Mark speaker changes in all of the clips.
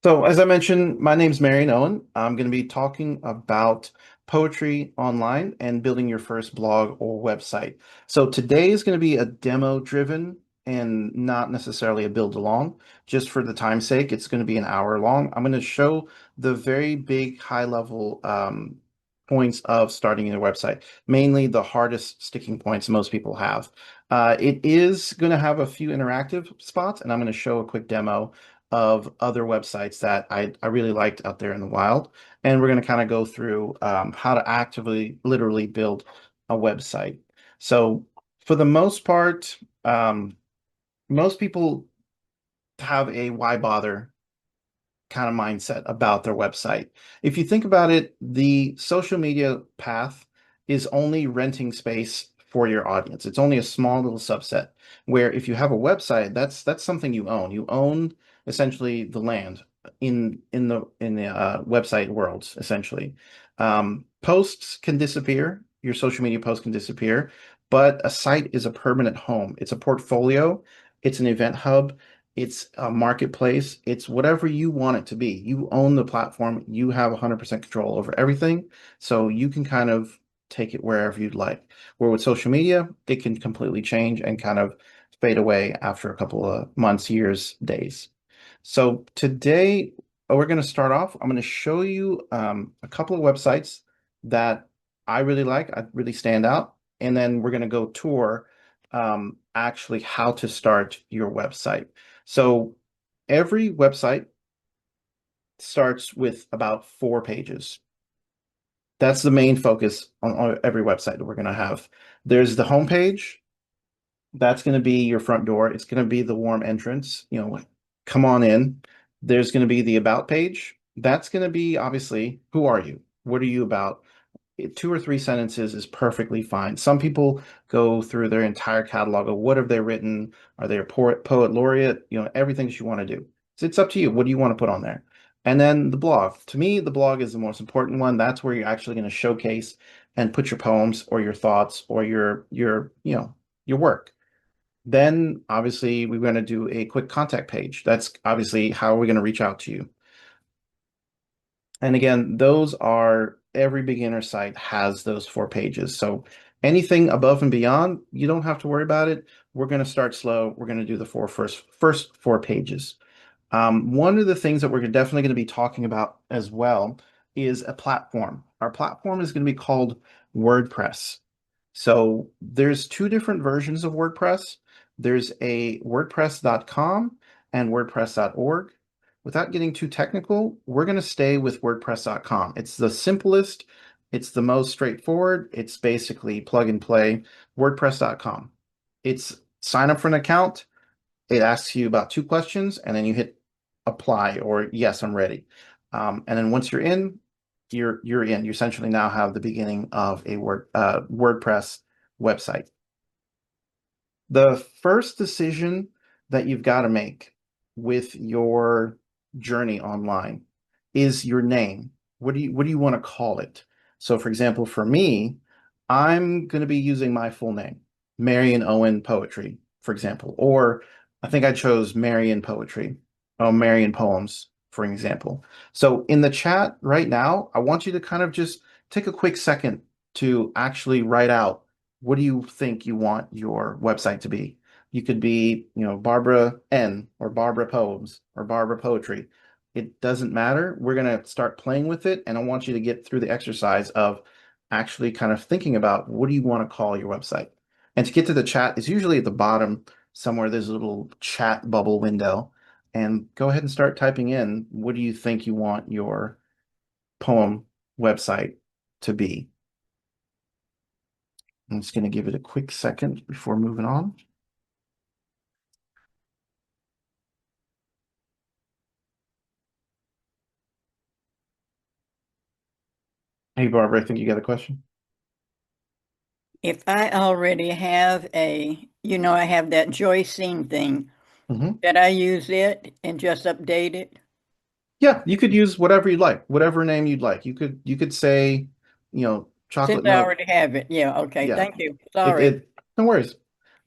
Speaker 1: So, as I mentioned, my name's Marion Owen. I'm going to be talking about poetry online and building your first blog or website. So, today is going to be a demo driven and not necessarily a build along. Just for the time's sake, it's going to be an hour long. I'm going to show the very big high level points of starting your website, mainly the hardest sticking points most people have. It is going to have a few interactive spots, and I'm going to show a quick demo of other websites that I really liked out there in the wild. And we're going to kind of go through how to actively, literally build a website. So for the most part, most people have a why bother kind of mindset about their website. If you think about it, the social media path is only renting space for your audience. It's only a small little subset where if you have a website, that's something you own. You own essentially the land in the website worlds, essentially. Posts can disappear, your social media posts can disappear, but a site is a permanent home. It's a portfolio, it's an event hub, it's a marketplace. It's whatever you want it to be. You own the platform. You have 100% control over everything. So you can kind of take it wherever you'd like. Where with social media, it can completely change and kind of fade away after a couple of months, years, days. So today, we're going to start off. I'm going to show you a couple of websites that I really like, I really stand out. And then we're going to go tour actually how to start your website. So every website starts with about 4 pages. That's the main focus on every website that we're going to have. There's the home page. That's going to be your front door. It's going to be the warm entrance. Come on in. There's going to be the about page. That's going to be obviously, who are you? What are you about? 2 or 3 sentences is perfectly fine. Some people go through their entire catalog of what have they written? Are they a poet laureate? Everything that you want to do. So it's up to you. What do you want to put on there? And then the blog. To me, the blog is the most important one. That's where you're actually going to showcase and put your poems or your thoughts or your work. Then obviously we're going to do a quick contact page. That's obviously how we're going to reach out to you. And again, those are every beginner site has those 4 pages. So anything above and beyond, you don't have to worry about it. We're going to start slow. We're going to do the first 4 pages. One of the things that we're definitely going to be talking about as well is a platform. Our platform is going to be called WordPress. So there's 2 different versions of WordPress. There's a WordPress.com and WordPress.org. Without getting too technical, we're going to stay with WordPress.com. It's the simplest, it's the most straightforward. It's basically plug and play. WordPress.com. It's sign up for an account. It asks you about 2 questions, and then you hit apply or yes, I'm ready. And then once you're in, you're in. You essentially now have the beginning of a WordPress website. The first decision that you've got to make with your journey online is your name. What do you want to call it? So for example, for me, I'm going to be using my full name, Marion Owen Poetry, for example, or I think I chose Marion Poetry, oh, Marion Poems, for example. So in the chat right now, I want you to kind of just take a quick second to actually write out what do you think you want your website to be? You could be, Barbara N or Barbara Poems or Barbara Poetry. It doesn't matter. We're going to start playing with it. And I want you to get through the exercise of actually kind of thinking about what do you want to call your website? And to get to the chat, it's usually at the bottom somewhere. There's a little chat bubble window. And go ahead and start typing in what do you think you want your poem website to be? I'm just going to give it a quick second before moving on. Hey, Barbara, I think you got a question.
Speaker 2: If I already have I have that Joy Scene thing,
Speaker 1: Hmm.
Speaker 2: that I use it and just update it
Speaker 1: Yeah, you could use whatever you'd like, whatever name you'd like. You could say,
Speaker 2: since
Speaker 1: chocolate
Speaker 2: I
Speaker 1: milk.
Speaker 2: already have it. Yeah, okay.
Speaker 1: Yeah,
Speaker 2: Thank you.
Speaker 1: it
Speaker 2: Sorry.
Speaker 1: it no worries.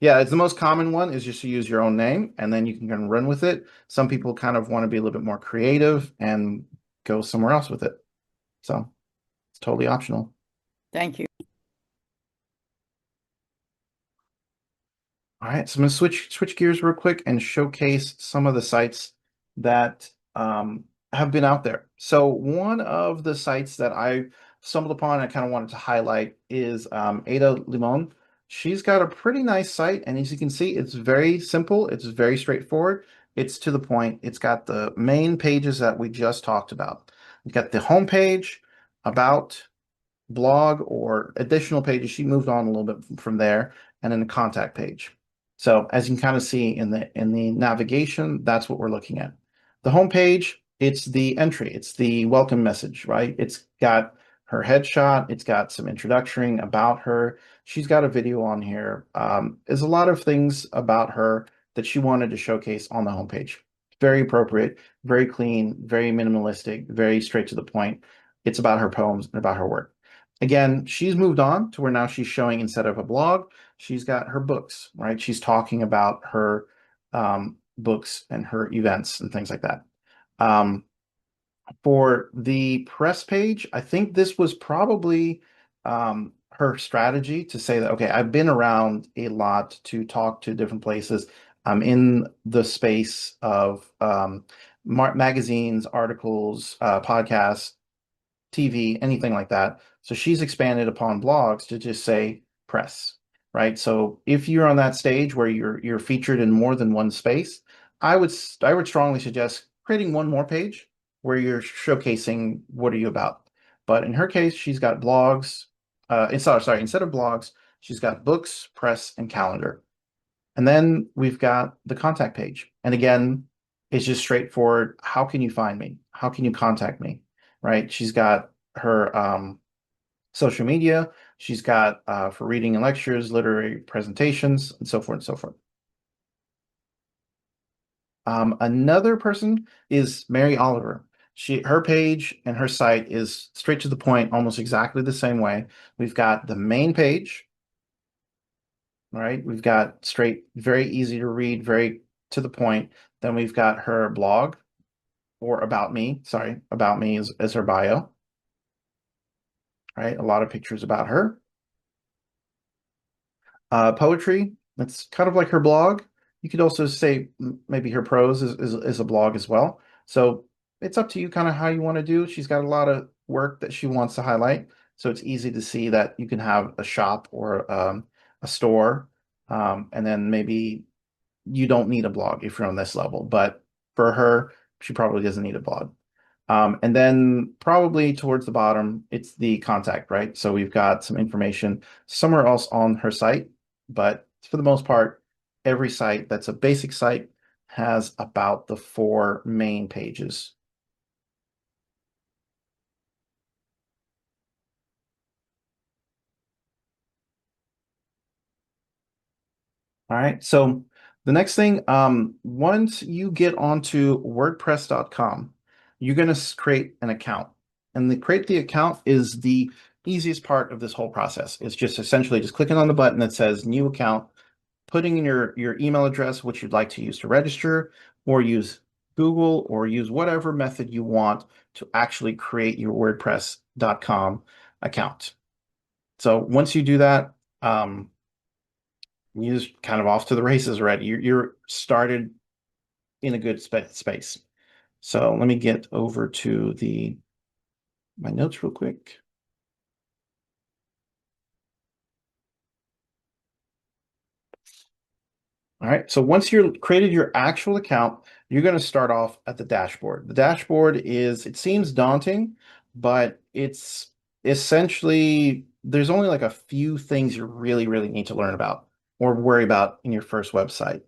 Speaker 1: Yeah, it's the most common one is just to use your own name and then you can kind of run with it. Some people kind of want to be a little bit more creative and go somewhere else with it. So it's totally optional.
Speaker 2: Thank you.
Speaker 1: All right, so I'm going to switch gears real quick and showcase some of the sites that have been out there. So one of the sites that I stumbled upon and I kind of wanted to highlight is Ada Limon. She's got a pretty nice site, and as you can see, it's very simple. It's very straightforward. It's to the point. It's got the main pages that we just talked about. You've got the home page, about, blog, or additional pages. She moved on a little bit from there, and then the contact page. So as you can kind of see in the navigation, that's what we're looking at. The home page, it's the entry, it's the welcome message, right? It's got her headshot, it's got some introductory about her. She's got a video on here. There's a lot of things about her that she wanted to showcase on the homepage. Very appropriate, very clean, very minimalistic, very straight to the point. It's about her poems and about her work. Again, she's moved on to where now she's showing instead of a blog, she's got her books, right? She's talking about her books and her events and things like that. Um, for the press page, I think this was probably her strategy to say that, okay, I've been around a lot to talk to different places. I'm in the space of magazines, articles, podcasts, TV, anything like that. So she's expanded upon blogs to just say press, right? So if you're on that stage where you're featured in more than one space, I would strongly suggest creating one more page where you're showcasing what are you about. But in her case, she's got blogs. Instead of blogs, she's got books, press, and calendar. And then we've got the contact page. And again, it's just straightforward. How can you find me? How can you contact me? Right? She's got her social media. She's got for reading and lectures, literary presentations, and so forth and so forth. Another person is Mary Oliver. Her page and her site is straight to the point, almost exactly the same way. We've got the main page, right? We've got straight, very easy to read, very to the point. Then we've got her blog or about me. Sorry, about me is her bio, right? A lot of pictures about her. Poetry, that's kind of like her blog. You could also say maybe her prose is a blog as well. So it's up to you kind of how you want to do. She's got a lot of work that she wants to highlight. So it's easy to see that you can have a shop or a store. And then maybe you don't need a blog if you're on this level, but for her, she probably doesn't need a blog. And then probably towards the bottom, it's the contact, right? So we've got some information somewhere else on her site, but for the most part, every site that's a basic site has about the four main pages. All right. So the next thing, once you get onto WordPress.com, you're going to create an account. And the create the account is the easiest part of this whole process. It's just essentially just clicking on the button that says new account, putting in your email address, which you'd like to use to register, or use Google, or use whatever method you want to actually create your WordPress.com account. So once you do that, you're just kind of off to the races already. You're started in a good space. So let me get over to the my notes real quick. All right. So once you're created your actual account, you're going to start off at the dashboard. The dashboard it seems daunting, but it's essentially, there's only like a few things you really, really need to learn about or worry about in your first website.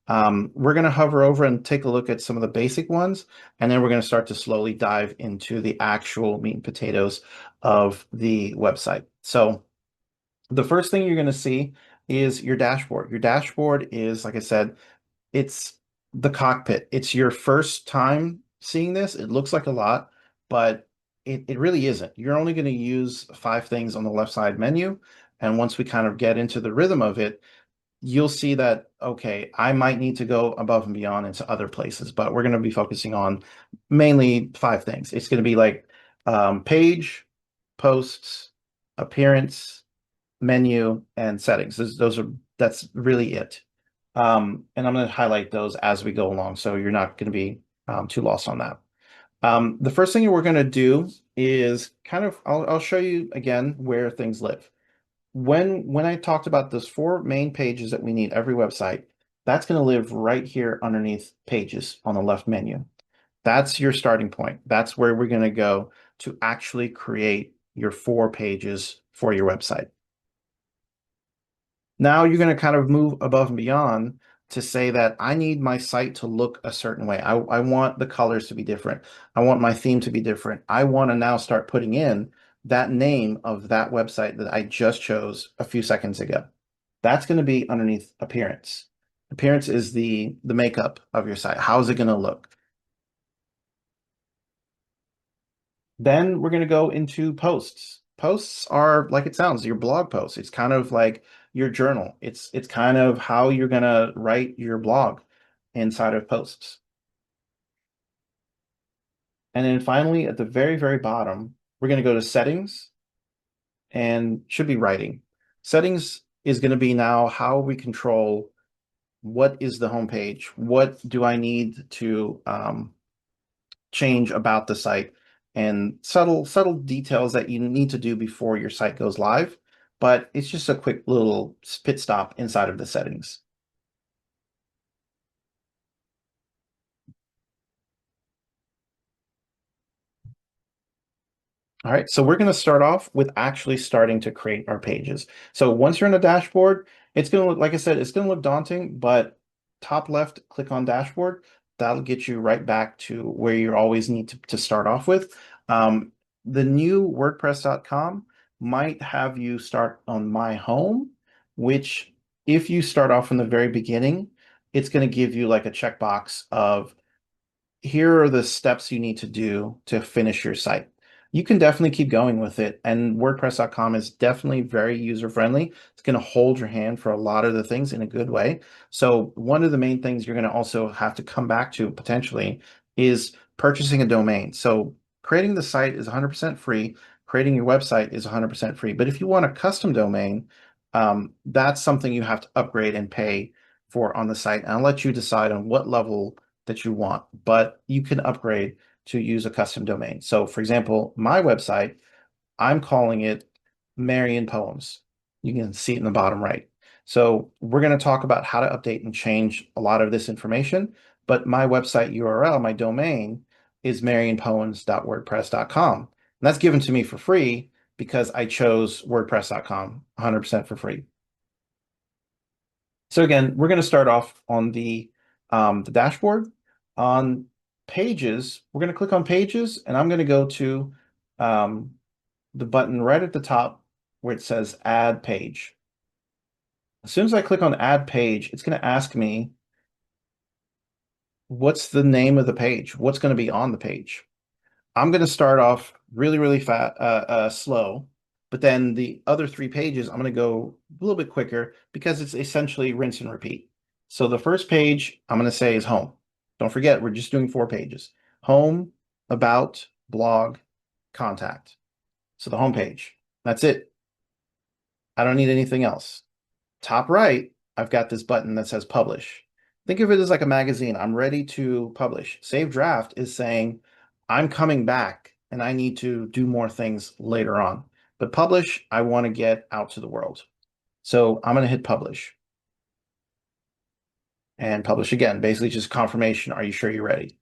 Speaker 1: We're going to hover over and take a look at some of the basic ones, and then we're going to start to slowly dive into the actual meat and potatoes of the website. So the first thing you're going to see is your dashboard. Your dashboard is, like I said, it's the cockpit. It's your first time seeing this. It looks like a lot, but it really isn't. You're only going to use five things on the left side menu. And once we kind of get into the rhythm of it, you'll see that, okay, I might need to go above and beyond into other places, but we're going to be focusing on mainly five things. It's going to be like page, posts, appearance, menu, and settings. Those are that's really it. And I'm going to highlight those as we go along, so you're not going to be too lost on that. The first thing we're going to do is kind of I'll show you again where things live. When I talked about those four main pages that we need every website, that's going to live right here underneath pages on the left menu. That's your starting point. That's where we're going to go to actually create your four pages for your website. Now you're going to kind of move above and beyond to say that I need my site to look a certain way. I want the colors to be different. I want my theme to be different. I want to now start putting in that name of that website that I just chose a few seconds ago. That's going to be underneath appearance. Appearance is the makeup of your site. How's it going to look? Then we're going to go into posts. Posts are like it sounds, your blog posts. It's kind of like your journal. It's kind of how you're going to write your blog inside of posts. And then finally, at the very, very bottom, we're going to go to settings and should be writing. Settings is going to be now how we control what is the homepage, what do I need to change about the site, and subtle details that you need to do before your site goes live. But it's just a quick little pit stop inside of the settings. All right, so we're going to start off with actually starting to create our pages. So once you're in the dashboard, it's going to look, like I said, it's going to look daunting, but top left, click on dashboard. That'll get you right back to where you always need to start off with. The new WordPress.com might have you start on My Home, which if you start off from the very beginning, it's going to give you like a checkbox of here are the steps you need to do to finish your site. You can definitely keep going with it. And WordPress.com is definitely very user friendly. It's going to hold your hand for a lot of the things in a good way. So, one of the main things you're going to also have to come back to potentially is purchasing a domain. So, creating the site is 100% free. Creating your website is 100% free. But if you want a custom domain, that's something you have to upgrade and pay for on the site. And I'll let you decide on what level that you want, but you can upgrade to use a custom domain. So for example, my website, I'm calling it Marion Poems. You can see it in the bottom right. So we're going to talk about how to update and change a lot of this information, but my website URL, my domain is marionpoems.wordpress.com. And that's given to me for free because I chose WordPress.com 100% for free. So again, we're going to start off on the dashboard. On pages, we're going to click on pages, and I'm going to go to um, the button right at the top where it says Add Page. As soon as I click on Add Page, it's going to ask me what's the name of the page, what's going to be on the page. I'm going to start off really, really fast, slow, but then the other three pages, I'm going to go a little bit quicker because it's essentially rinse and repeat. So the first page I'm going to say is home. Don't forget, we're just doing four pages. Home, about, blog, contact. So the home page. That's it. I don't need anything else. Top right, I've got this button that says publish. Think of it as like a magazine. I'm ready to publish. Save draft is saying I'm coming back and I need to do more things later on. But publish, I want to get out to the world. So I'm going to hit publish and publish again. Basically, just confirmation. Are you sure you're ready?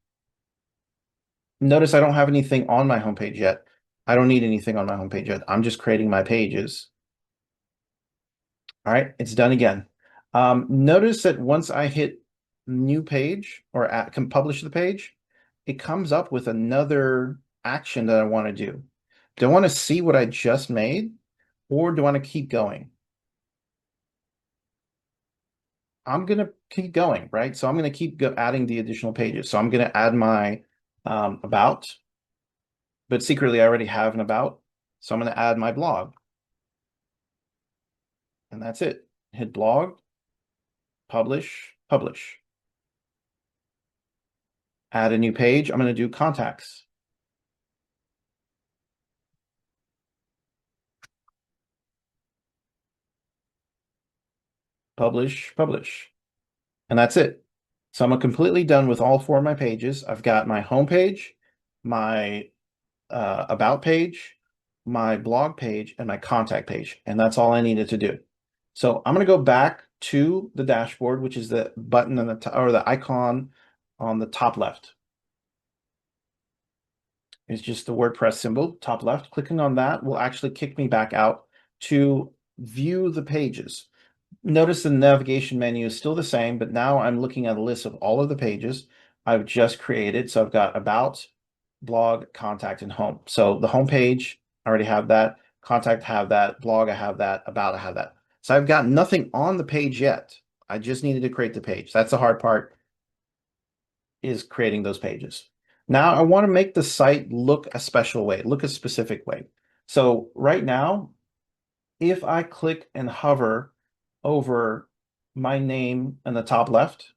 Speaker 1: Notice I don't have anything on my homepage yet. I don't need anything on my homepage yet. I'm just creating my pages. All right, it's done again. Notice that once I hit new page or can publish the page, it comes up with another action that I want to do. Do I want to see what I just made or do I want to keep going? I'm going to keep going, right? So I'm going to keep adding the additional pages. So I'm going to add my about, but secretly I already have an about. So I'm going to add my blog and that's it. Hit blog. publish, publish. Add a new page. I'm going to do contacts. Publish, publish. And that's it. So I'm completely done with all four of my pages. I've got my home page, my about page, my blog page, and my contact page. And that's all I needed to do. So I'm going to go back to the dashboard, which is the button on the top, or the icon on the top left. It's just the WordPress symbol, top left. Clicking on that will actually kick me back out to view the pages. Notice the navigation menu is still the same, but now I'm looking at a list of all of the pages I've just created. So I've got about, blog, contact, and home. So the home page, I already have that. Contact, have that. Blog, I have that. About, I have that. So I've got nothing on the page yet. I just needed to create the page. That's the hard part, is creating those pages. Now I want to make the site look a special way, look a specific way. So right now, if I click and hover over my name in the top left,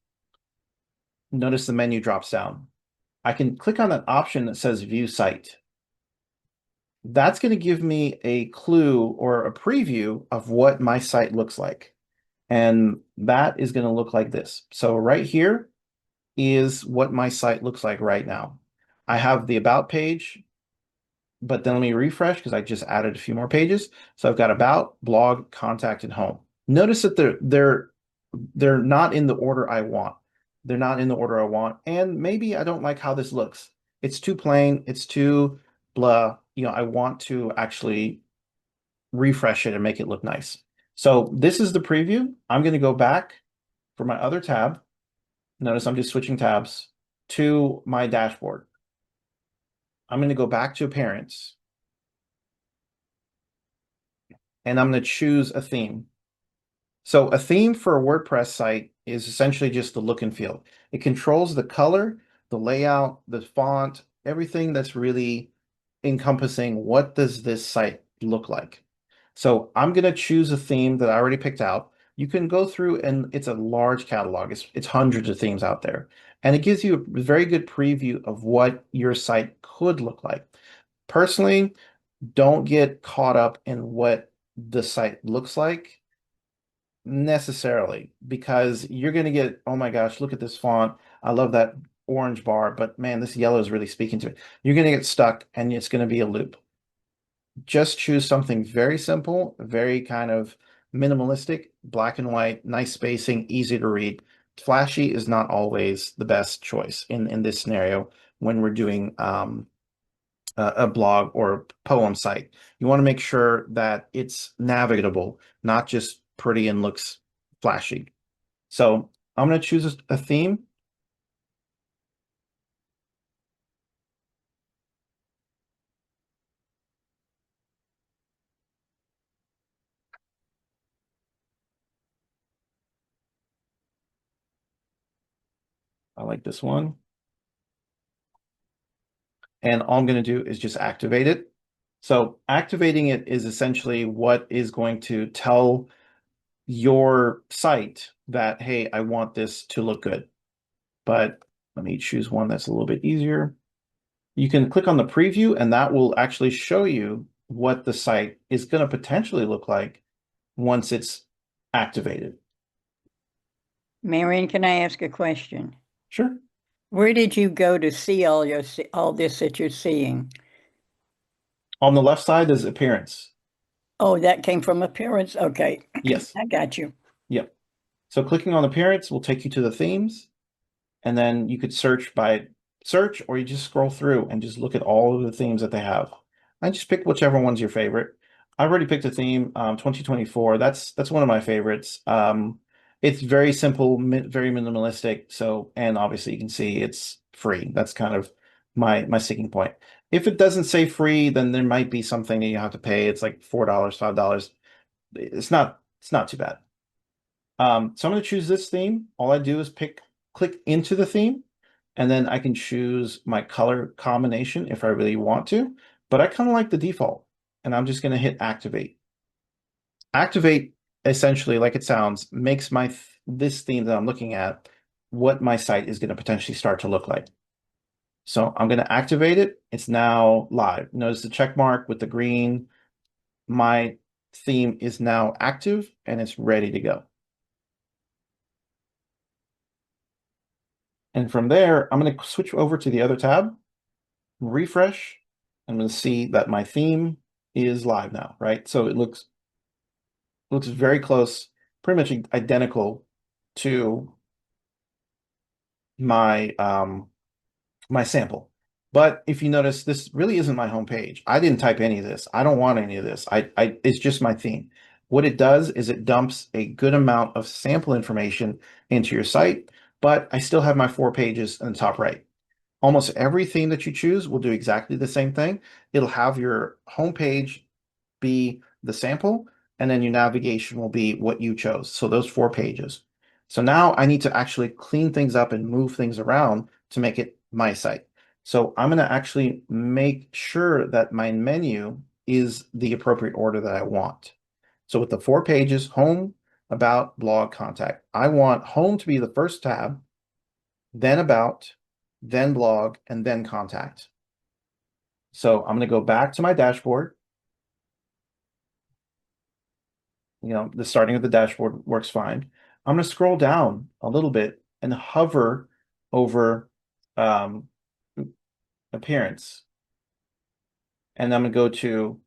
Speaker 1: notice the menu drops down. I can click on that option that says View Site. That's going to give me a clue or a preview of what my site looks like. And that is going to look like this. So right here is what my site looks like right now. I have the About page, but then let me refresh because I just added a few more pages. So I've got About, Blog, Contact, and Home. Notice that they're not in the order I want. They're not in the order I want. And maybe I don't like how this looks. It's too plain. It's too blah. You know, I want to actually refresh it and make it look nice. So this is the preview. I'm going to go back for my other tab. Notice I'm just switching tabs to my dashboard. I'm going to go back to appearance. And I'm going to choose a theme. So a theme for a WordPress site is essentially just the look and feel. It controls the color, the layout, the font, everything that's really encompassing what does this site look like. So I'm going to choose a theme that I already picked out. You can go through and it's a large catalog. It's hundreds of themes out there. And it gives you a very good preview of what your site could look like. Personally, don't get caught up in what the site looks like necessarily, because you're going to get, oh my gosh, look at this font. I love that orange bar, but man, this yellow is really speaking to me. You're going to get stuck and it's going to be a loop. Just choose something very simple, very kind of minimalistic, black and white, nice spacing, easy to read. Flashy is not always the best choice in this scenario when we're doing a blog or poem site. You want to make sure that it's navigable, not just pretty and looks flashy. So I'm going to choose a theme. I like this one. And all I'm going to do is just activate it. So activating it is essentially what is going to tell your site that, hey, I want this to look good. But let me choose one that's a little bit easier. You can click on the preview and that will actually show you what the site is going to potentially look like once it's activated.
Speaker 2: Marion, can I ask a question?
Speaker 1: Sure.
Speaker 2: Where did you go to see all this that you're seeing?
Speaker 1: On the left side is appearance.
Speaker 2: Oh, that came from appearance. Okay,
Speaker 1: Yes.
Speaker 2: I got you.
Speaker 1: Yep. So clicking on appearance will take you to the themes. And then you could search by search, or you just scroll through and just look at all of the themes that they have. I just pick whichever one's your favorite. I've already picked a theme, 2024. That's one of my favorites. It's very simple, very minimalistic. So, and obviously you can see it's free. That's kind of my sticking point. If it doesn't say free, then there might be something that you have to pay. It's like $4, $5. It's not too bad. So I'm going to choose this theme. All I do is click into the theme, and then I can choose my color combination if I really want to, but I kind of like the default, and I'm just going to hit activate. Activate, essentially, like it sounds, makes my this theme that I'm looking at, what my site is going to potentially start to look like. So I'm going to activate it. It's now live. Notice the check mark with the green. My theme is now active and it's ready to go. And from there, I'm going to switch over to the other tab, refresh. I'm going to see that my theme is live now, right? So it looks very close, pretty much identical to my my sample. But if you notice, this really isn't my home page. I didn't type any of this. I don't want any of this. It's just my theme. What it does is it dumps a good amount of sample information into your site, but I still have my 4 pages in the top right. Almost every theme that you choose will do exactly the same thing. It'll have your home page be the sample, and then your navigation will be what you chose. So those 4 pages. So now I need to actually clean things up and move things around to make it my site. So I'm going to actually make sure that my menu is the appropriate order that I want. So with the 4 pages, home, about, blog, contact, I want home to be the first tab, then about, then blog, and then contact. So I'm going to go back to my dashboard. The starting of the dashboard works fine. I'm going to scroll down a little bit and hover over um, appearance. And I'm going to go to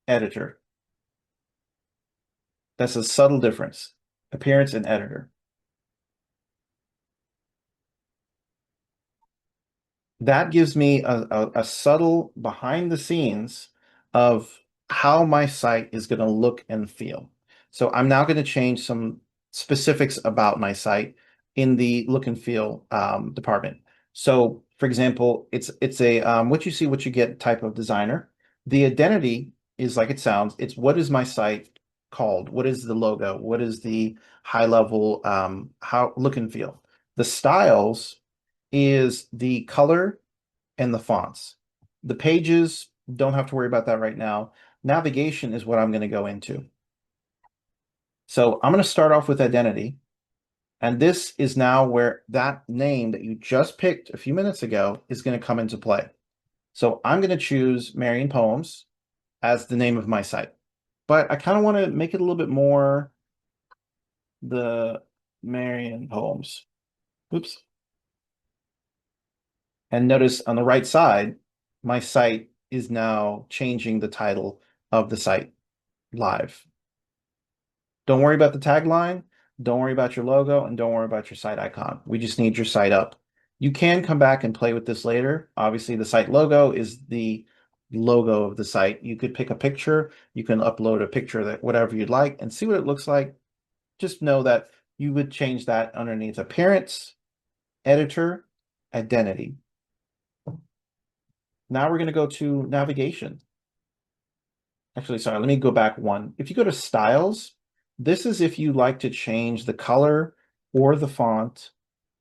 Speaker 1: editor. That's a subtle difference, appearance and editor. That gives me a subtle behind the scenes of how my site is going to look and feel. So I'm now going to change some specifics about my site in the look and feel department. So for example, it's a what you see, what you get type of designer. The identity is like it sounds. It's what is my site called? What is the logo? What is the high level how look and feel? The styles is the color and the fonts. The pages, don't have to worry about that right now. Navigation is what I'm going to go into. So I'm going to start off with identity. And this is now where that name that you just picked a few minutes ago is going to come into play. So I'm going to choose Marion Poems as the name of my site. But I kind of want to make it a little bit more the Marion Poems. Oops. And notice on the right side, my site is now changing the title of the site live. Don't worry about the tagline. Don't worry about your logo, and don't worry about your site icon. We just need your site up. You can come back and play with this later. Obviously, the site logo is the logo of the site. You could pick a picture. You can upload a picture that whatever you'd like and see what it looks like. Just know that you would change that underneath appearance, editor, identity. Now we're going to go to navigation. Actually, sorry, let me go back one. If you go to styles, this is if you like to change the color or the font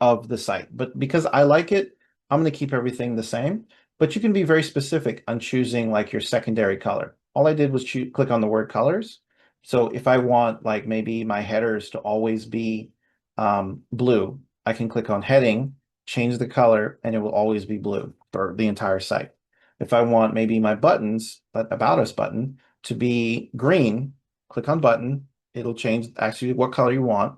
Speaker 1: of the site. But because I like it, I'm going to keep everything the same. But you can be very specific on choosing like your secondary color. All I did was click on the word colors. So if I want like maybe my headers to always be blue, I can click on heading, change the color, and it will always be blue for the entire site. If I want maybe my buttons, but about us button, to be green, click on button. It'll change actually what color you want,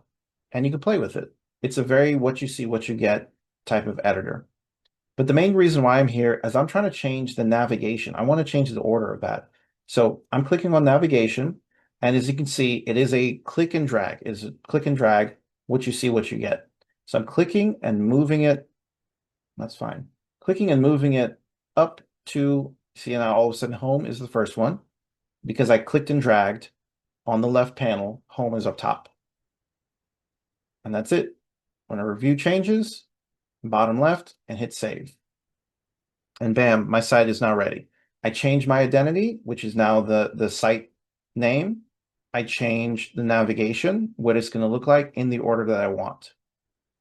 Speaker 1: and you can play with it. It's a very what you see, what you get type of editor. But the main reason why I'm here is I'm trying to change the navigation. I want to change the order of that. So I'm clicking on navigation, and as you can see, it is a click and drag. It's a click and drag, what you see, what you get. So I'm clicking and moving it. That's fine. Clicking and moving it up to, see now all of a sudden home is the first one because I clicked and dragged on the left panel, home is up top. And that's it. When a review changes, bottom left and hit save. And bam, my site is now ready. I changed my identity, which is now the site name. I changed the navigation, what it's going to look like in the order that I want.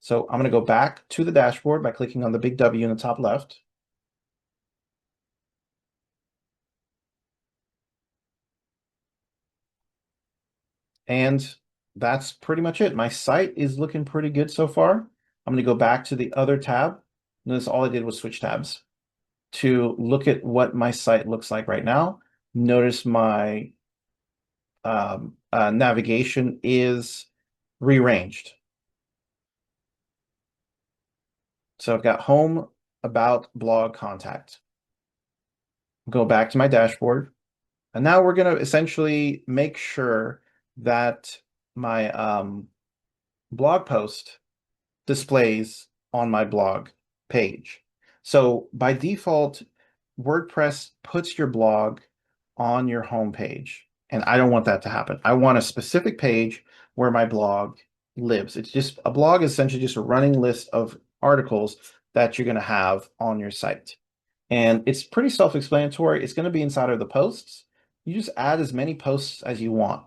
Speaker 1: So I'm going to go back to the dashboard by clicking on the big W in the top left. And that's pretty much it. My site is looking pretty good so far. I'm going to go back to the other tab. Notice all I did was switch tabs to look at what my site looks like right now. Notice my navigation is rearranged. So I've got home, about, blog, contact. Go back to my dashboard. And now we're going to essentially make sure that my blog post displays on my blog page. So by default, WordPress puts your blog on your home page. And I don't want that to happen. I want a specific page where my blog lives. It's just a blog is essentially just a running list of articles that you're going to have on your site. And it's pretty self-explanatory. It's going to be inside of the posts. You just add as many posts as you want.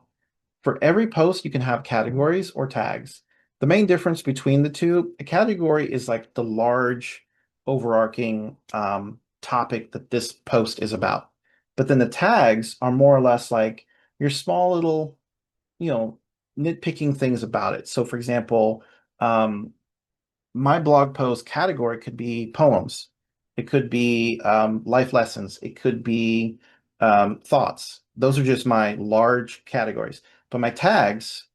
Speaker 1: For every post, you can have categories or tags. The main difference between the two, a category is like the large overarching topic that this post is about. But then the tags are more or less like your small little, you know, nitpicking things about it. So for example, um, my blog post category could be poems. It could be life lessons. It could be thoughts. Those are just my large categories. But my tags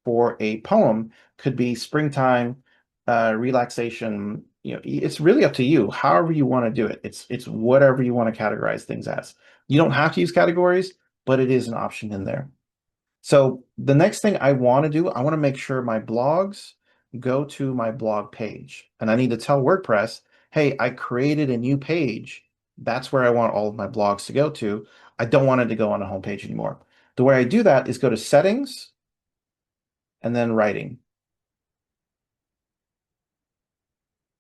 Speaker 1: for a poem could be springtime, relaxation. You know, it's really up to you. However you want to do it. It's whatever you want to categorize things as. You don't have to use categories, but it is an option in there. So the next thing I want to do, I want to make sure my blogs go to my blog page. And I need to tell WordPress, hey, I created a new page. That's where I want all of my blogs to go to. I don't want it to go on a homepage anymore. The way I do that is go to settings and then writing.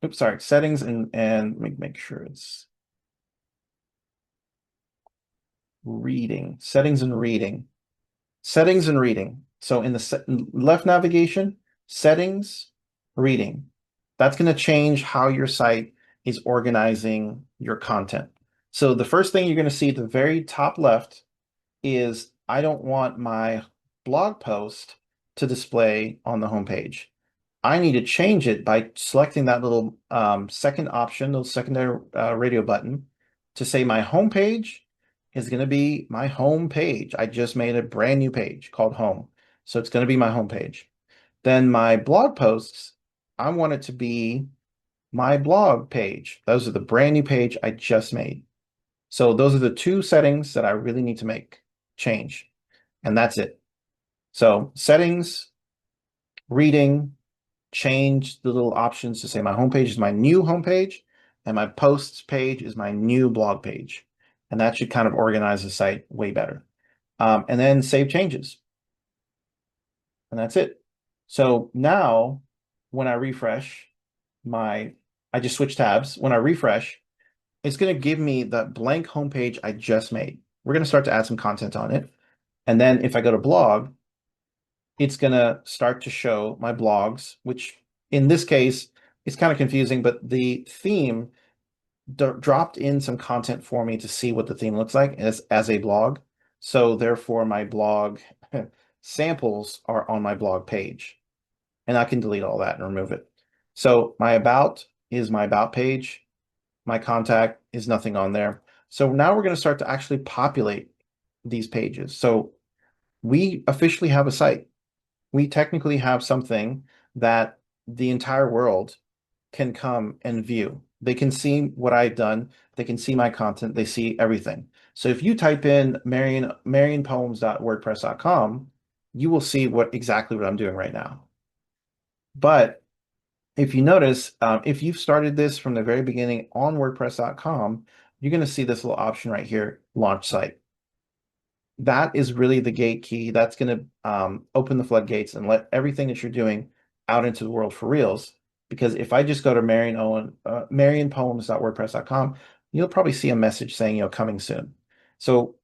Speaker 1: Oops, sorry, settings and make sure it's reading. Settings and reading. Settings and reading. So in the left navigation, settings, reading. That's going to change how your site is organizing your content. So the first thing you're going to see at the very top left is I don't want my blog post to display on the homepage. I need to change it by selecting that little second option, little secondary radio button to say my homepage is going to be my home page. I just made a brand new page called home. So it's going to be my home page. Then my blog posts, I want it to be my blog page. Those are the brand new page I just made. So those are the two settings that I really need to make change. And that's it. So settings, reading, change the little options to say my homepage is my new homepage and my posts page is my new blog page. And that should kind of organize the site way better. And then save changes. And that's it. So now when I refresh I just switch tabs. When I refresh, it's going to give me the blank homepage I just made. We're going to start to add some content on it. And then if I go to blog, it's going to start to show my blogs, which in this case, it's kind of confusing, but the theme dropped in some content for me to see what the theme looks like as a blog. So therefore, my blog samples are on my blog page. And I can delete all that and remove it. So my about is my about page. My contact is nothing on there. So now we're going to start to actually populate these pages. So we officially have a site. We technically have something that the entire world can come and view. They can see what I've done. They can see my content. They see everything. So if you type in marionpoems.wordpress.com, you will see exactly what I'm doing right now. But if you notice, if you've started this from the very beginning on WordPress.com, you're going to see this little option right here, launch site. That is really the gate key. That's going to open the floodgates and let everything that you're doing out into the world for reals. Because if I just go to marionpoems.wordpress.com, you'll probably see a message saying, coming soon. So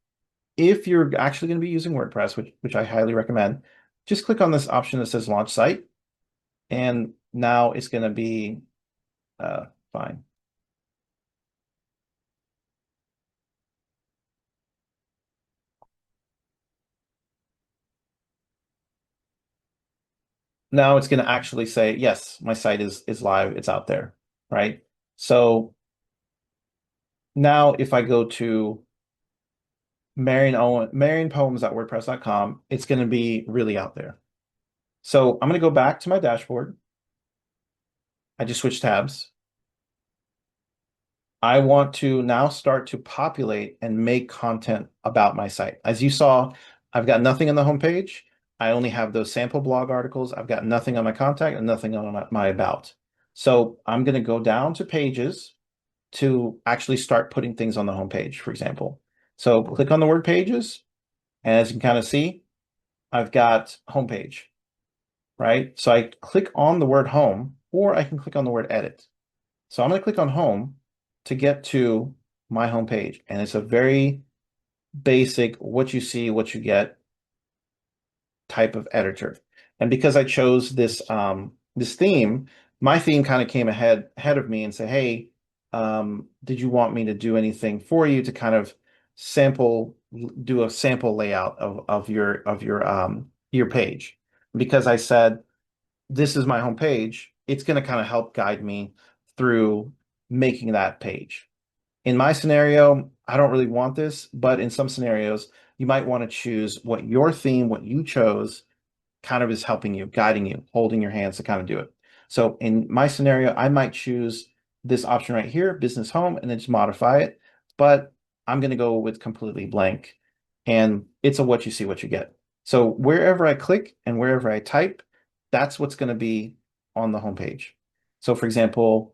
Speaker 1: if you're actually going to be using WordPress, which I highly recommend, just click on this option that says launch site. And now it's going to be fine. Now it's going to actually say, yes, my site is live, it's out there, right? So now if I go to marionpoems.wordpress.com, it's going to be really out there. So I'm going to go back to my dashboard. I just switched tabs. I want to now start to populate and make content about my site. As you saw, I've got nothing on the homepage. I only have those sample blog articles. I've got nothing on my contact and nothing on my about. So I'm going to go down to pages to actually start putting things on the homepage, for example. So click on the word pages, and as you can kind of see, I've got homepage, right? So I click on the word home, or I can click on the word edit. So I'm going to click on home to get to my homepage. And it's a very basic what you see, what you get type of editor. And because I chose this theme, my theme kind of came ahead of me and said, hey, did you want me to do anything for you to kind of do a sample layout of your page? Because I said this is my homepage, it's going to kind of help guide me through making that page. In my scenario, I don't really want this, but in some scenarios, you might want to choose what your theme, what you chose, kind of is helping you, guiding you, holding your hands to kind of do it. So in my scenario, I might choose this option right here, business home, and then just modify it. But I'm going to go with completely blank. And it's a what you see, what you get. So wherever I click and wherever I type, that's what's going to be on the homepage. So for example,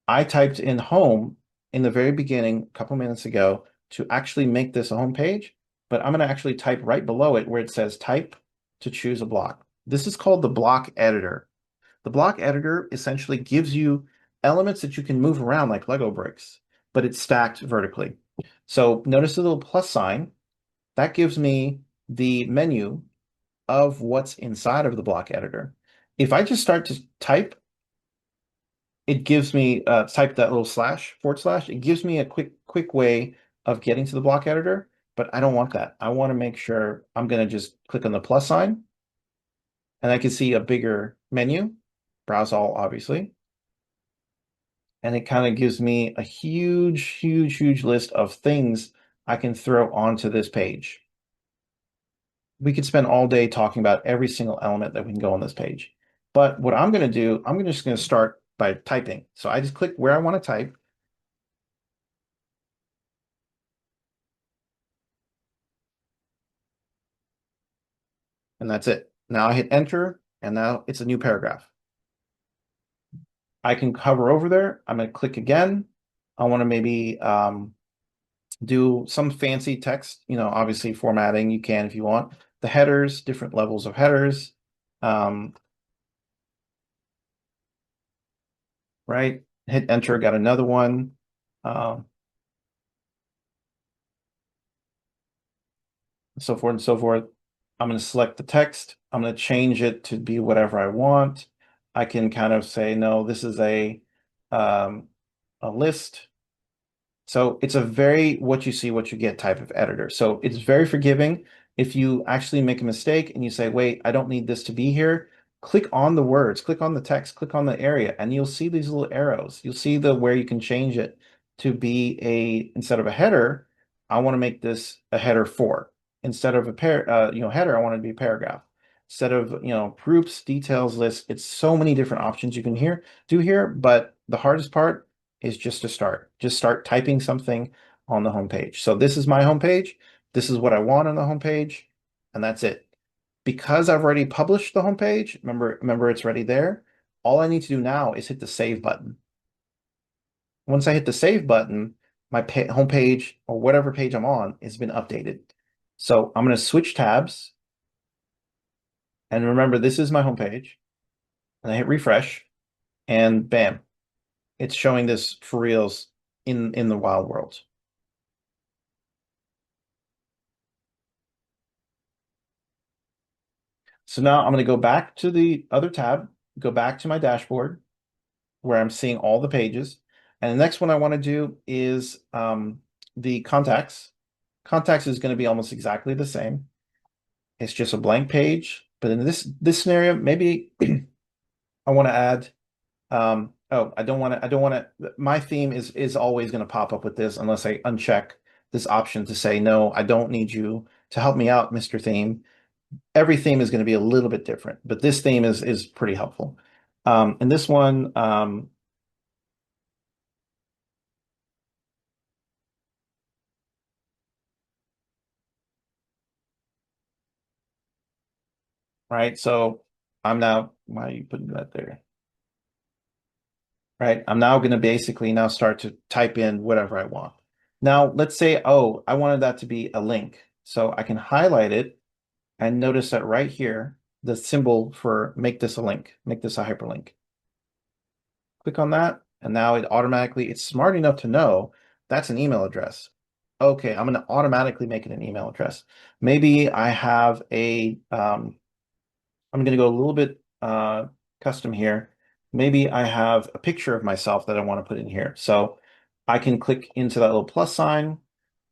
Speaker 1: I typed in home in the very beginning, a couple minutes ago, to actually make this a homepage, but I'm going to actually type right below it where it says type to choose a block. This is called the block editor. The block editor essentially gives you elements that you can move around like Lego bricks, but it's stacked vertically. So notice the little plus sign. That gives me the menu of what's inside of the block editor. If I just start to type, it gives me type that little slash forward slash. It gives me a quick way of getting to the block editor, but I don't want that. I want to make sure I'm going to just click on the plus sign and I can see a bigger menu, browse all, obviously. And it kind of gives me a huge list of things I can throw onto this page. We could spend all day talking about every single element that we can go on this page. But what I'm going to do, I'm just going to start by typing. So I just click where I want to type. And that's it. Now I hit enter, and now it's a new paragraph. I can hover over there. I'm going to click again. I want to maybe do some fancy text, obviously formatting you can if you want. The headers, different levels of headers, um, right? Hit enter, got another one. Um, so forth and so forth. I'm going to select the text. I'm going to change it to be whatever I want. I can kind of say, no, this is um, a list. So it's a very what you see, what you get type of editor. So it's very forgiving. If you actually make a mistake and you say, wait, I don't need this to be here, click on the words, click on the text, click on the area, and you'll see these little arrows. You'll see where you can change it to be instead of a header, I want to make this a header 4. Instead of header, I want it to be a paragraph. Instead of, groups, details, lists, it's so many different options you can do here, but the hardest part is just to start. Just start typing something on the homepage. So this is my homepage. This is what I want on the homepage, and that's it. Because I've already published the homepage, remember it's already there. All I need to do now is hit the save button. Once I hit the save button, my homepage or whatever page I'm on has been updated. So I'm going to switch tabs. And remember, this is my homepage. And I hit refresh, and bam, it's showing this for reals in the wild world. So now I'm going to go back to the other tab, go back to my dashboard where I'm seeing all the pages. And the next one I want to do is the contacts. Contacts is going to be almost exactly the same. It's just a blank page. But in this scenario, maybe I want to add oh, I don't want to my theme is always going to pop up with this unless I uncheck this option to say no, I don't need you to help me out, Mr. Theme. Every theme is going to be a little bit different, but this theme is pretty helpful. And this one, right? So I'm now, why are you putting that there? Right? I'm now going to basically now start to type in whatever I want. Now, let's say, oh, I wanted that to be a link. So I can highlight it and notice that right here, the symbol for make this a link, make this a hyperlink. Click on that, and now it's smart enough to know that's an email address. Okay, I'm going to automatically make it an email address. Maybe I have I'm going to go a little bit custom here. Maybe I have a picture of myself that I want to put in here. So I can click into that little plus sign,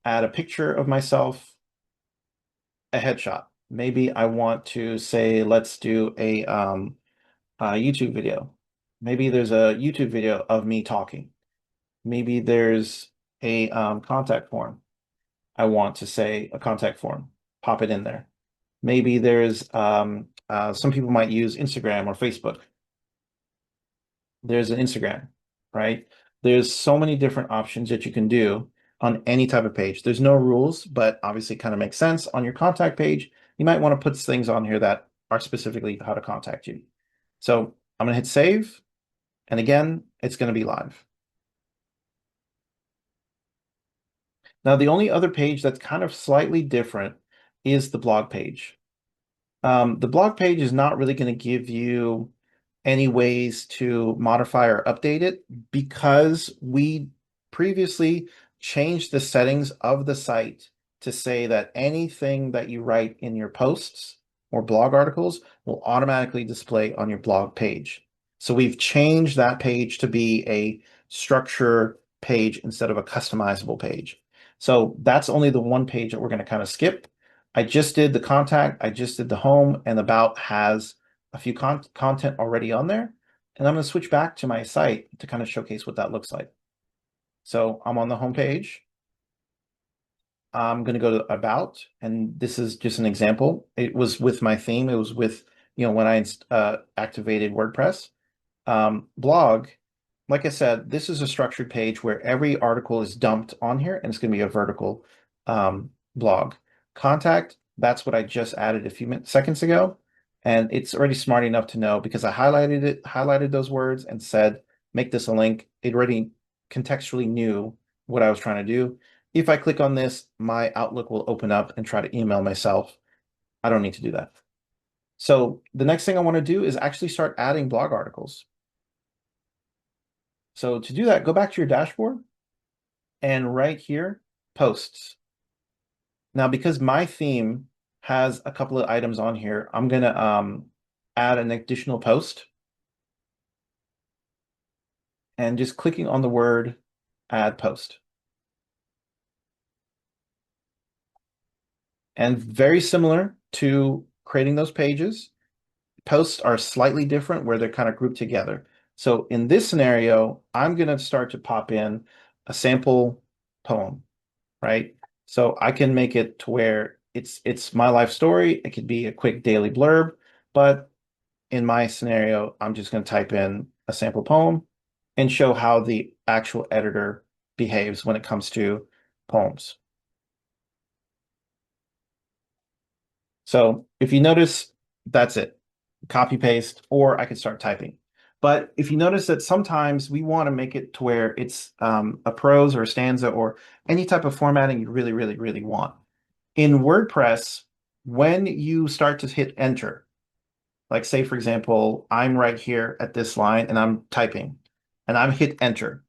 Speaker 1: add a picture of myself, a headshot. Maybe I want to say, let's do a YouTube video. Maybe there's a YouTube video of me talking. Maybe there's a contact form. I want to say a contact form, pop it in there. Maybe there's some people might use Instagram or Facebook. There's an Instagram, right? There's so many different options that you can do on any type of page. There's no rules, but obviously it kind of makes sense. On your contact page, you might want to put things on here that are specifically how to contact you. So I'm going to hit save. And again, it's going to be live. Now, the only other page that's kind of slightly different is the blog page. The blog page is not really going to give you any ways to modify or update it because we previously changed the settings of the site to say that anything that you write in your posts or blog articles will automatically display on your blog page. So we've changed that page to be a structure page instead of a customizable page. So that's only the one page that we're going to kind of skip. I just did the contact, I just did the home, and about has a few content already on there. And I'm going to switch back to my site to kind of showcase what that looks like. So I'm on the home page. I'm going to go to about, and this is just an example. It was with my theme. It was with, when I activated WordPress. Blog, like I said, this is a structured page where every article is dumped on here, and it's going to be a vertical blog. Contact, that's what I just added a few seconds ago. And it's already smart enough to know because I highlighted those words and said, make this a link. It already contextually knew what I was trying to do. If I click on this, my Outlook will open up and try to email myself. I don't need to do that. So the next thing I want to do is actually start adding blog articles. So to do that, go back to your dashboard and right here, posts. Now, because my theme has a couple of items on here, I'm going to add an additional post and just clicking on the word add post. And very similar to creating those pages, posts are slightly different where they're kind of grouped together. So in this scenario, I'm going to start to pop in a sample poem, right? So I can make it to where it's my life story. It could be a quick daily blurb, but in my scenario, I'm just going to type in a sample poem and show how the actual editor behaves when it comes to poems. So if you notice, that's it. Copy paste, or I could start typing. But if you notice that sometimes we want to make it to where it's a prose or a stanza or any type of formatting you really, really, really want. In WordPress, when you start to hit enter, like say, for example, I'm right here at this line and I'm typing and I'm hit enter.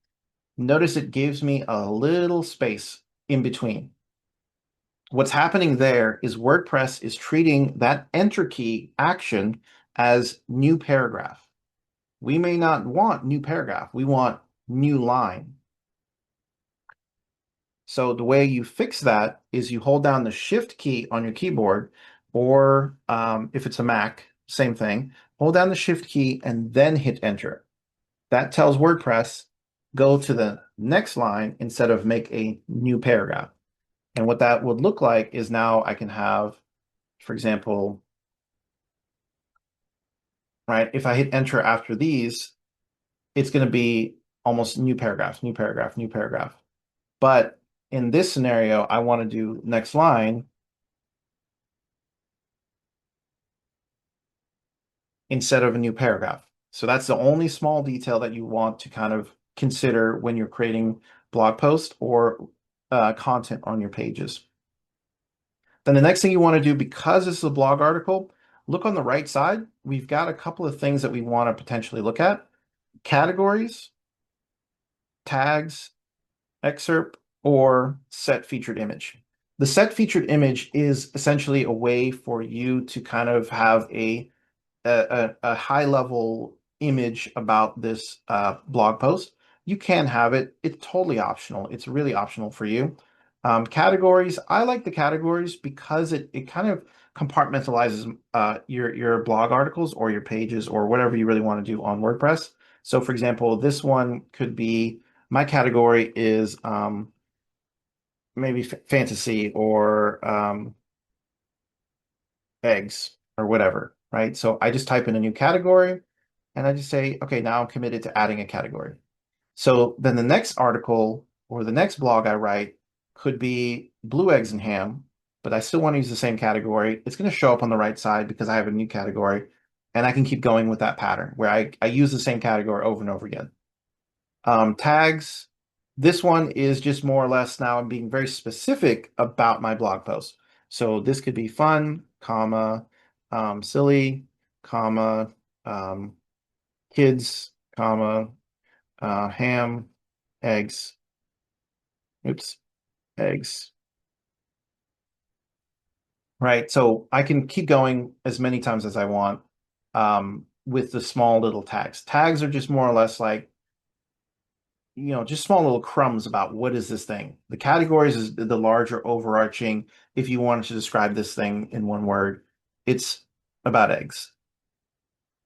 Speaker 1: Notice it gives me a little space in between. What's happening there is WordPress is treating that enter key action as new paragraph. We may not want new paragraph. We want new line. So the way you fix that is you hold down the shift key on your keyboard, or if it's a Mac, same thing. Hold down the Shift key and then hit Enter. That tells WordPress, go to the next line instead of make a new paragraph. And what that would look like is now I can have, for example, right, if I hit Enter after these, it's going to be almost new paragraph, new paragraph, new paragraph. But in this scenario, I want to do next line instead of a new paragraph. So that's the only small detail that you want to kind of consider when you're creating blog posts or content on your pages. Then the next thing you want to do, because this is a blog article, look on the right side. We've got a couple of things that we want to potentially look at. Categories, tags, excerpt, or set featured image. The set featured image is essentially a way for you to kind of have a high level image about this blog post. You can have it. It's totally optional. It's really optional for you. Categories, I like the categories because it kind of compartmentalizes your blog articles or your pages or whatever you really want to do on WordPress. So for example, this one could be, my category is maybe fantasy or eggs or whatever, right? So I just type in a new category and I just say, okay, now I'm committed to adding a category. So then the next article or the next blog I write could be blue eggs and ham, but I still want to use the same category. It's going to show up on the right side because I have a new category, and I can keep going with that pattern where I use the same category over and over again. Tags, this one is just more or less now I'm being very specific about my blog post. So this could be fun, comma, silly, comma, um, kids, comma, ham, eggs, oops, eggs, right? So I can keep going as many times as I want with the small little tags. Tags are just more or less like, just small little crumbs about what is this thing. The categories is the larger overarching. If you wanted to describe this thing in one word, it's about eggs.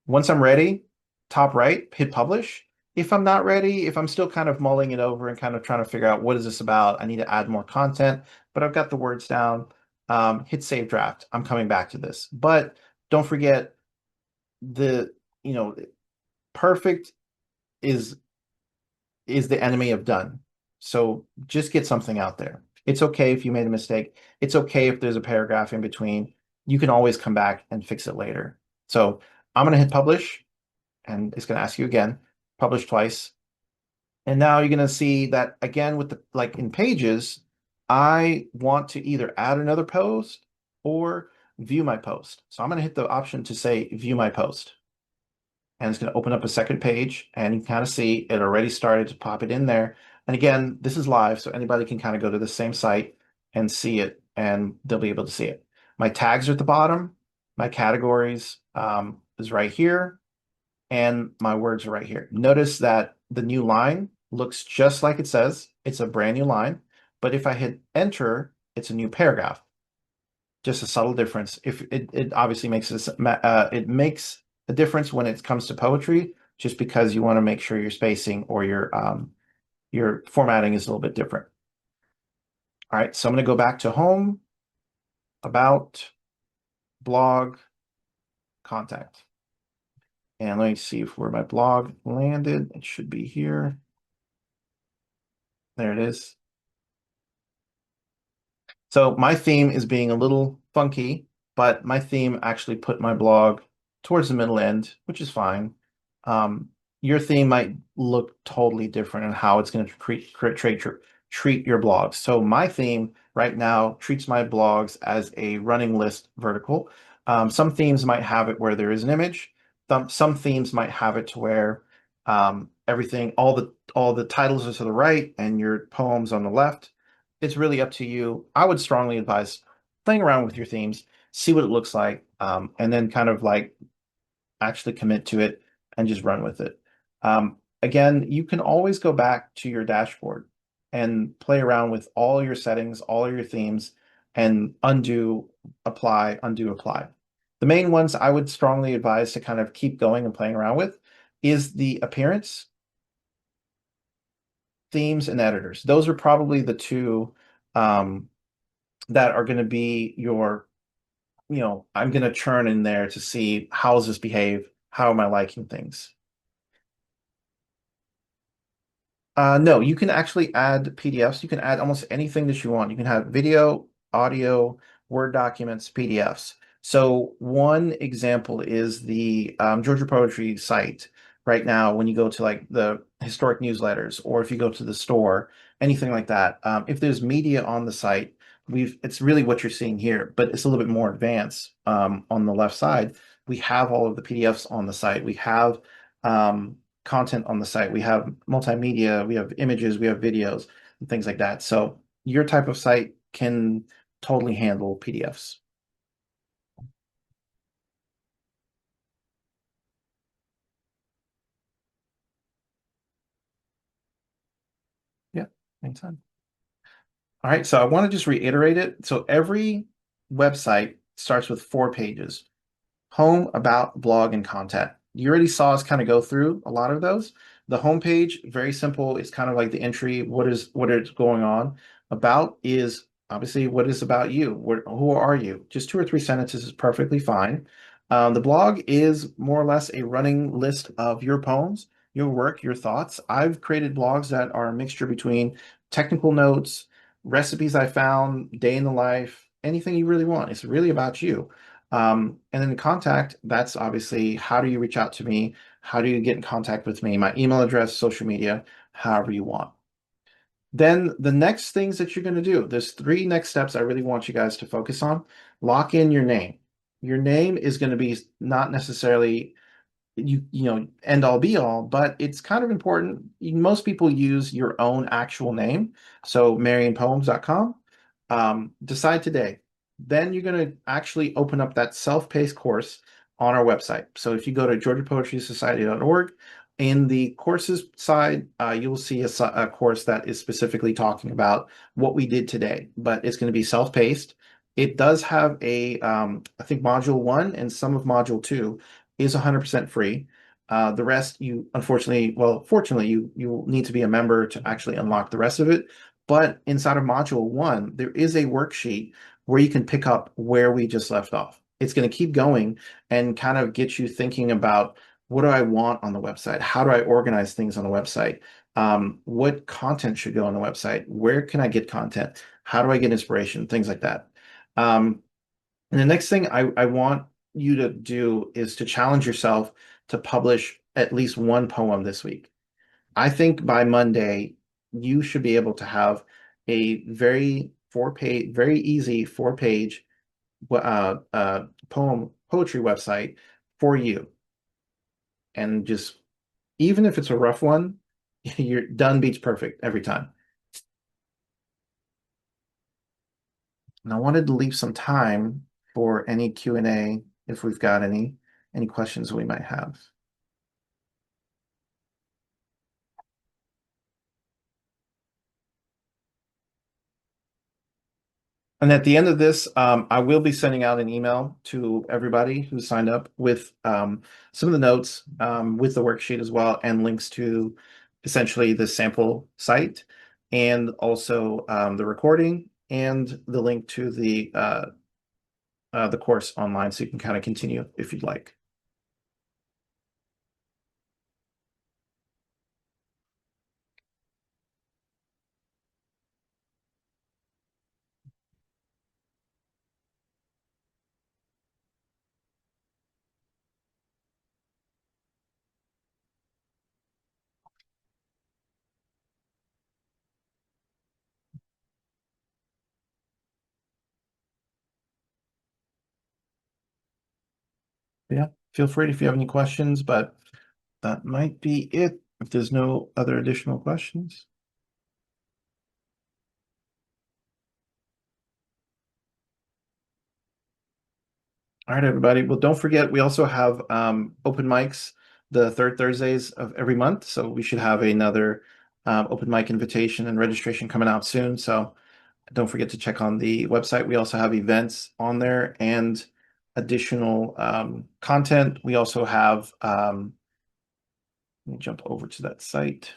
Speaker 1: Once I'm ready, top right, hit publish. If I'm not ready, if I'm still kind of mulling it over and kind of trying to figure out what is this about, I need to add more content, but I've got the words down, hit save draft. I'm coming back to this. But don't forget the, you know, perfect is the enemy of done. So just get something out there. It's okay if you made a mistake. It's okay if there's a paragraph in between. You can always come back and fix it later. So I'm going to hit publish, and it's going to ask you again, publish twice. And now you're going to see that again with the, like in pages, I want to either add another post or view my post. So I'm going to hit the option to say view my post. And it's going to open up a second page, and you can kind of see it already started to pop it in there. And again, this is live, so anybody can kind of go to the same site and see it, and they'll be able to see it. My tags are at the bottom. My categories is right here, and my words are right here. Notice that the new line looks just like it says. It's a brand new line, but if I hit enter, it's a new paragraph. Just a subtle difference. If it obviously makes this, it makes a difference when it comes to poetry, just because you want to make sure your spacing or your formatting is a little bit different. All right, so I'm going to go back to home, about, blog, contact. And let me see where my blog landed. It should be here. There it is. So my theme is being a little funky, but my theme actually put my blog towards the middle end, which is fine. Your theme might look totally different in how it's going to treat your blogs. So my theme right now treats my blogs as a running list vertical. Some themes might have it where there is an image. Some themes might have it to where everything, all the titles are to the right and your poems on the left. It's really up to you. I would strongly advise playing around with your themes, see what it looks like, and then kind of like actually commit to it and just run with it. Again, you can always go back to your dashboard and play around with all your settings, all your themes, and undo, apply, undo, apply. The main ones I would strongly advise to kind of keep going and playing around with is the appearance, themes, and editors. Those are probably the two um, that are going to be your, I'm going to churn in there to see how does this behave? How am I liking things? No, you can actually add PDFs. You can add almost anything that you want. You can have video, audio, Word documents, PDFs. So one example is the Georgia Poetry site right now. When you go to like the historic newsletters, or if you go to the store, anything like that. If there's media on the site, it's really what you're seeing here, but it's a little bit more advanced. On the left side, we have all of the PDFs on the site. We have content on the site. We have multimedia, we have images, we have videos, and things like that. So your type of site can totally handle PDFs. Yeah, anytime. All right, so I want to just reiterate it. So every website starts with 4 pages: home, about, blog, and content. You already saw us kind of go through a lot of those. The homepage, very simple. It's kind of like the entry. What is going on? About is obviously what is about you. Who are you? Just 2 or 3 sentences is perfectly fine. The blog is more or less a running list of your poems, your work, your thoughts. I've created blogs that are a mixture between technical notes, recipes I found, day in the life, anything you really want. It's really about you. And then contact, that's obviously how do you reach out to me? How do you get in contact with me? My email address, social media, however you want. Then the next things that you're going to do, there's 3 next steps I really want you guys to focus on. Lock in your name. Your name is going to be not necessarily end all be all, but it's kind of important. Most people use your own actual name. So marionpoems.com. Decide today. Then you're going to actually open up that self-paced course on our website. So if you go to georgiapoetrysociety.org, in the courses side, you will see a course that is specifically talking about what we did today, but it's going to be self-paced. It does have I think module 1 and some of module 2 is 100% free. The rest, fortunately, you need to be a member to actually unlock the rest of it. But inside of module 1, there is a worksheet where you can pick up where we just left off. It's going to keep going and kind of get you thinking about what do I want on the website? How do I organize things on the website? What content should go on the website? Where can I get content? How do I get inspiration? Things like that. Um, and the next thing I want you to do is to challenge yourself to publish at least 1 poem this week. I think by Monday, you should be able to have a very easy 4 page poetry website for you. And just, even if it's a rough one, you're done beats perfect every time. And I wanted to leave some time for any Q&A if we've got any questions we might have. And at the end of this, I will be sending out an email to everybody who signed up with some of the notes, with the worksheet as well, and links to essentially the sample site, and also the recording and the link to the course online, so you can kind of continue if you'd like. Yeah, feel free if you have any questions, but that might be it if there's no other additional questions. All right, everybody. Well, don't forget, we also have open mics the third Thursdays of every month. So we should have another open mic invitation and registration coming out soon. So Don't forget to check on the website. We also have events on there and additional content. We also have, let me jump over to that site.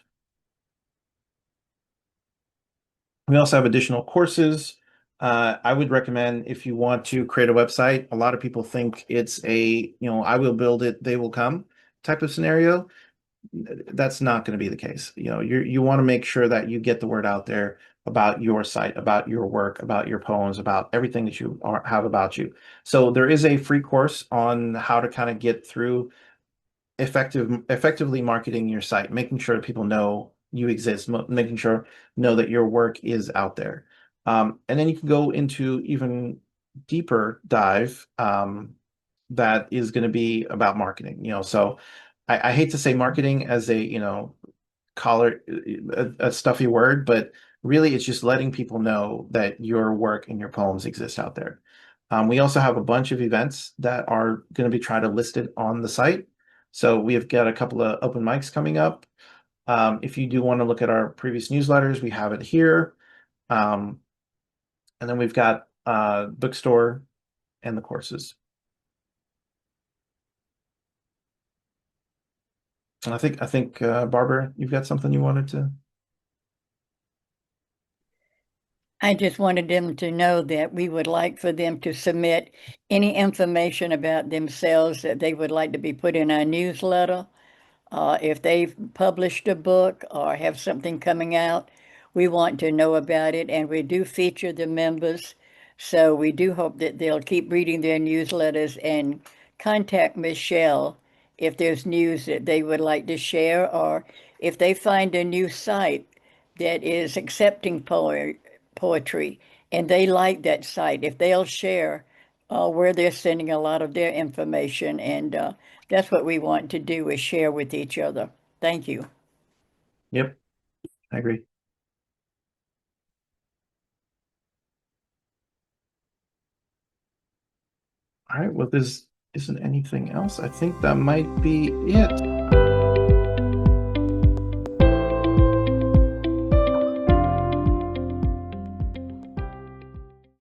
Speaker 1: We also have additional courses. I would recommend if you want to create a website, a lot of people think it's I will build it, they will come type of scenario. That's not going to be the case. You want to make sure that you get the word out there about your site, about your work, about your poems, about everything that have about you. So there is a free course on how to kind of get through effectively marketing your site, making sure people know you exist, making sure know that your work is out there. And then you can go into even deeper dive that is going to be about marketing. So I hate to say marketing as a collar a stuffy word, but really it's just letting people know that your work and your poems exist out there. We also have a bunch of events that are going to be trying to list it on the site. So we have got a couple of open mics coming up. If you do want to look at our previous newsletters, we have it here. Um, and then we've got bookstore and the courses. And I think Barbara, you've got something you wanted to.
Speaker 2: I just wanted them to know that we would like for them to submit any information about themselves that they would like to be put in our newsletter. If they've published a book or have something coming out, we want to know about it, and we do feature the members. So we do hope that they'll keep reading their newsletters and contact Michelle if there's news that they would like to share, or if they find a new site that is accepting poetry and they like that site, if they'll share where they're sending a lot of their information. And that's what we want to do, is share with each other. Thank you.
Speaker 1: Yep, I agree. All right, well, this isn't anything else. I think that might be it.